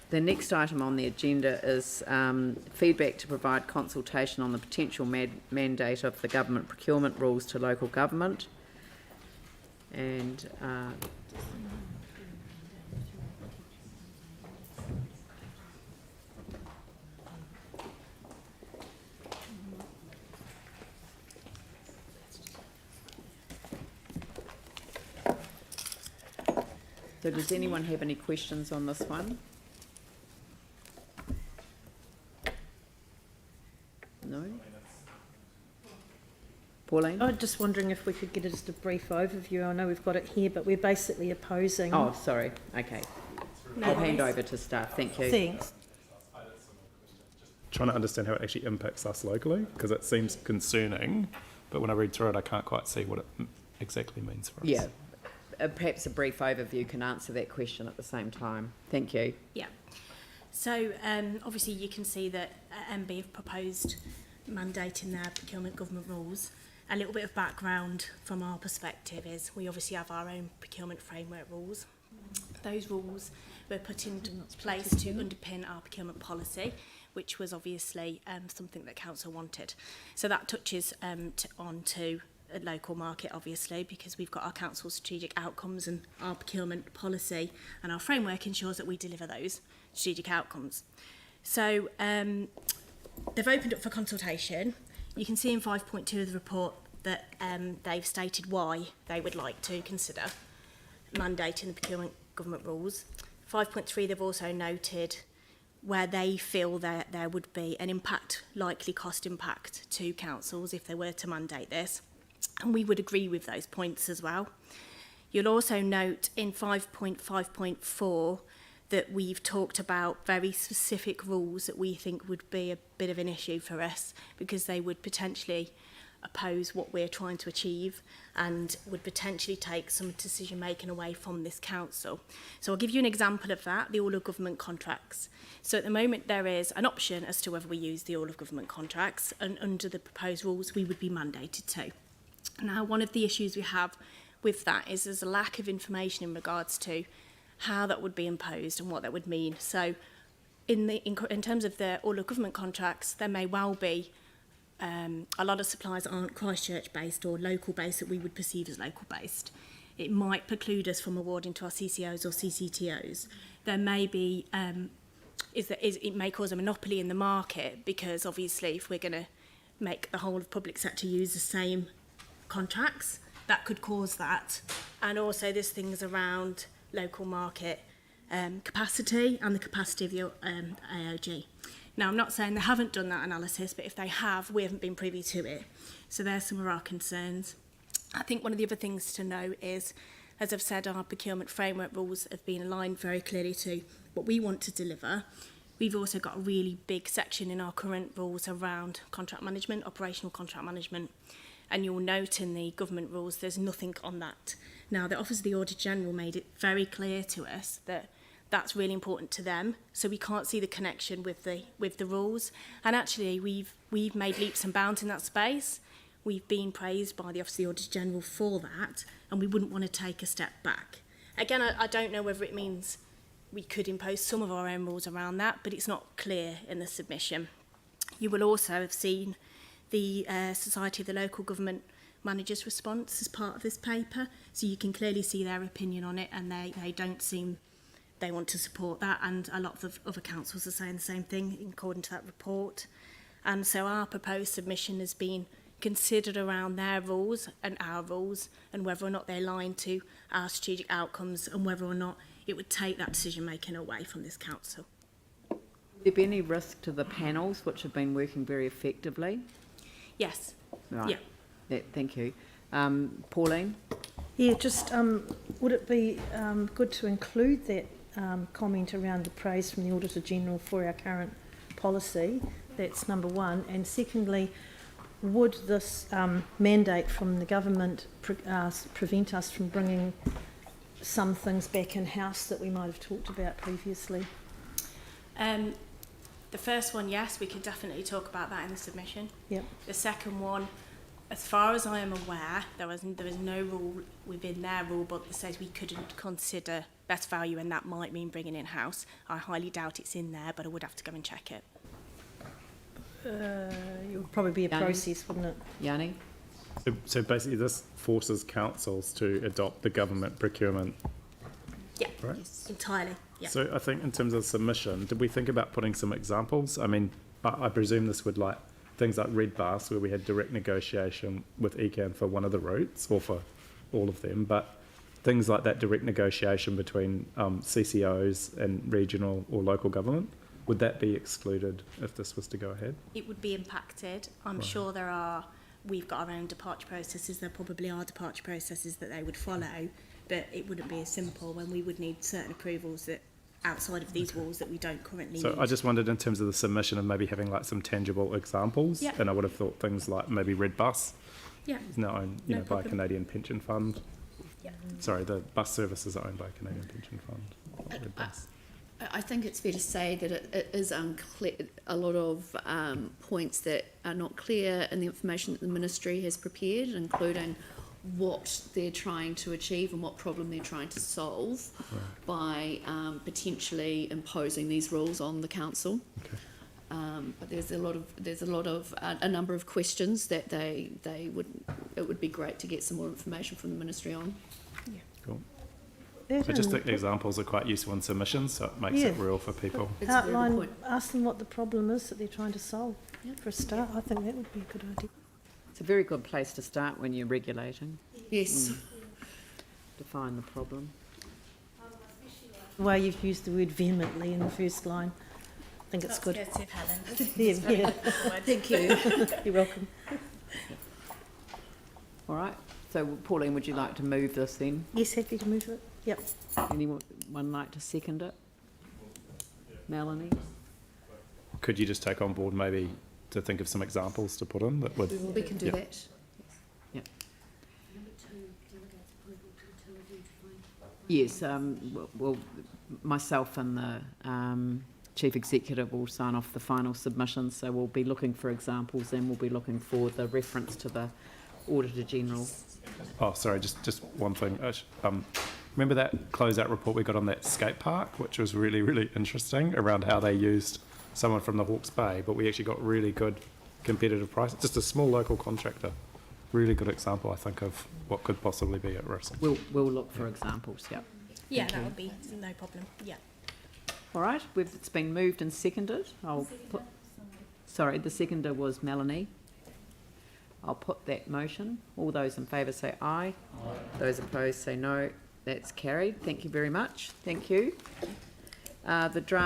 The next item on the agenda is feedback to provide consultation on the potential mandate of the government procurement rules to local government. And so does anyone have any questions on this one? No? Pauline? I'm just wondering if we could get just a brief overview. I know we've got it here, but we're basically opposing... Oh, sorry. Okay. No I'll worries. hand over to staff. Thank you. Thanks. Trying to understand how it actually impacts us locally, because it seems concerning, but when I read through it, I can't quite see what it exactly means for us. Yeah. Perhaps a brief overview can answer that question at the same time. Thank you. Yeah. So obviously you can see that MB have proposed mandating their procurement government rules. A little bit of background from our perspective is we obviously have our own procurement framework rules. Those rules were put into place to underpin our procurement policy, which was obviously something that council wanted. So that touches onto a local market, obviously, because we've got our council strategic outcomes, and our procurement policy and our framework ensures that we deliver those strategic outcomes. So they've opened up for consultation. You can see in 5.2 of the report that they've stated why they would like to consider mandating the procurement government rules. 5.3, they've also noted where they feel that there would be an impact, likely cost impact to councils if they were to mandate this. And we would agree with those points as well. You'll also note in 5.5.4 that we've talked about very specific rules that we think would be a bit of an issue for us, because they would potentially oppose what we're trying to achieve and would potentially take some decision making away from this council. So I'll give you an example of that, the all of government contracts. So at the moment there is an option as to whether we use the all of government contracts, and under the proposed rules we would be mandated to. Now, one of the issues we have with that is there's a lack of information in regards to how that would be imposed and what that would mean. So in terms of the all of government contracts, there may well be a lot of suppliers aren't Christchurch based or local based that we would perceive as local based. It might preclude us from awarding to our CCOs or CCTOs. There may be it may cause a monopoly in the market, because obviously if we're going to make the whole of public sector use the same contracts, that could cause that. And also there's things around local market capacity and the capacity of the AOG. Now, I'm not saying they haven't done that analysis, but if they have, we haven't been privy to it. So there's some of our concerns. I think one of the other things to know is, as I've said, our procurement framework rules have been aligned very clearly to what we want to deliver. We've also got a really big section in our current rules around contract management, operational contract management. And you'll note in the government rules there's nothing on that. Now, the Office of the Auditor General made it very clear to us that that's really important to them, so we can't see the connection with the rules. And actually we've made leaps and bounds in that space. We've been praised by the Office of the Auditor General for that, and we wouldn't want to take a step back. Again, I don't know whether it means we could impose some of our own rules around that, but it's not clear in the submission. You will also have seen the Society of the Local Government Managers' response as part of this paper, so you can clearly see their opinion on it, and they don't seem they want to support that, and a lot of other councils are saying the same thing according to that report. And so our proposed submission has been considered around their rules and our rules, and whether or not they align to our strategic outcomes, and whether or not it would take that decision making away from this council. Would there be any risk to the panels, which have been working very effectively? Yes. Right. Yeah. Thank you. Pauline? Yeah, just would it be good to include that comment around the praise from the Auditor General for our current policy? That's number one. And secondly, would this mandate from the government prevent us from bringing some things back in-house that we might have talked about previously? The first one, yes, we could definitely talk about that in the submission. Yep. The second one, As far as I am aware, there is no rule within their rule book that says we couldn't consider best value, and that might mean bringing in house. I highly doubt it's in there, but I would have to go and check it. It would probably be a Yanni? process, wouldn't it? Yanni? So basically, this forces councils to adopt the government procurement. Yeah, Right. entirely. Yeah. So I think in terms of submission, did we think about putting some examples? I mean, I presume this would like things like Red Bus, where we had direct negotiation with ECAN for one of the routes or for all of them, but things like that direct negotiation between CCOs and regional or local government, would that be excluded if this was to go ahead? It would be impacted. I'm Right. sure we've got our own departure processes. There probably are departure processes that they would follow, but it wouldn't be as simple when we would need certain approvals that outside of these walls that we don't currently So need. I just wondered in terms of the submission and maybe having like some tangible examples, Yeah. and I would have thought things like maybe Red Bus Yeah. is now owned, No by a problem. Canadian pension fund. Yeah. Sorry, the bus services are owned by a Canadian pension fund. Red Bus. I think it's fair to say that it is unclear, a lot of points that are not clear in the information that the ministry has prepared, including what they're trying to achieve and what problem they're trying to solve by potentially imposing these rules on the council. Okay. But there's a number of questions that it would be great to get some more information from the ministry on. Cool. That I just and think the examples are quite useful in submissions, so it makes Yeah. it real for people. It's a very good outline, point. ask them what the problem is that they're trying to solve. Yeah. For a start, I think that would be a good idea. It's a very good place to start when you're regulating. Yes. Define the problem. The way you've used the word vehemently in the first line, I think it's good. Creative, Helen. Yeah. Thank you. You're welcome. All right. So Pauline, would you like to move this then? Yes, happy to move it. Yep. Anyone like to second it? Melanie? Could you just take on board maybe to think of some examples to put in that would, We can do Yeah. that. Yes, well, myself and the Chief Executive will sign off the final submissions, so we'll be looking for examples and we'll be looking for the reference to the Auditor General. oh, sorry, just one thing. Remember that closeout report we got on that skate park, which was really, really interesting around how they used someone from the Hawke's Bay, but we actually got really good competitive prices. Just a small local contractor. Really good example, I think, of what could possibly be at risk. We'll look for examples, yeah. Yeah, that would be no problem. Yeah. All right, it's been moved and seconded. Sorry, the seconder was Melanie. I'll put that motion. All those in favour say aye. Those opposed say no. That's carried. Thank you very much. Thank you. The draft